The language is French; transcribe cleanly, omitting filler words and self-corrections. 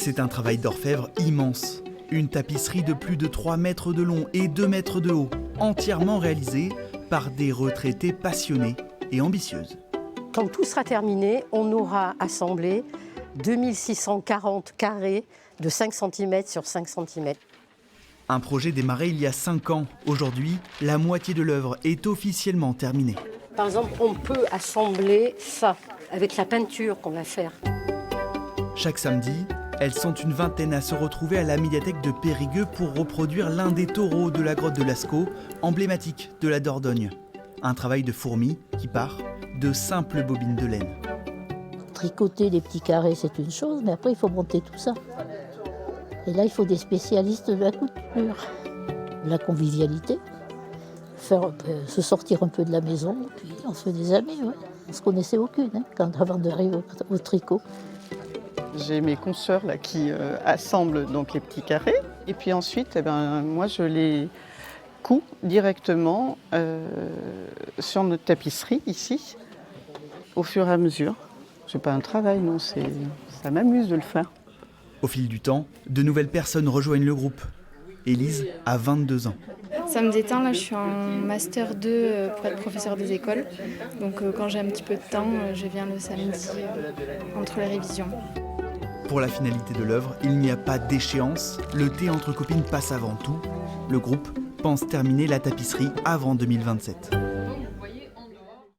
C'est un travail d'orfèvre immense. Une tapisserie de plus de 3 mètres de long et 2 mètres de haut, entièrement réalisée par des retraitées passionnées et ambitieuses. Quand tout sera terminé, on aura assemblé 2640 carrés de 5 cm sur 5 cm. Un projet démarré il y a 5 ans. Aujourd'hui, la moitié de l'œuvre est officiellement terminée. Par exemple, on peut assembler ça avec la peinture qu'on va faire. Chaque samedi, elles sont une vingtaine à se retrouver à la médiathèque de Périgueux pour reproduire l'un des taureaux de la grotte de Lascaux, emblématique de la Dordogne. Un travail de fourmi qui part de simples bobines de laine. Tricoter les petits carrés, c'est une chose, mais après, il faut monter tout ça. Et là, il faut des spécialistes de la couture, de la convivialité, se sortir un peu de la maison, puis on se fait des amis. Ouais. On ne se connaissait aucune avant d'arriver au tricot. J'ai mes consoeurs là, qui assemblent donc les petits carrés. Et puis ensuite, moi, je les couds directement sur notre tapisserie, ici, au fur et à mesure. C'est pas un travail, non, ça m'amuse de le faire. Au fil du temps, de nouvelles personnes rejoignent le groupe. Élise a 22 ans. Ça me détend, là je suis en master 2 pour être professeur des écoles. Donc quand j'ai un petit peu de temps, je viens le samedi entre les révisions. Pour la finalité de l'œuvre, il n'y a pas d'échéance. Le thé entre copines passe avant tout. Le groupe pense terminer la tapisserie avant 2027.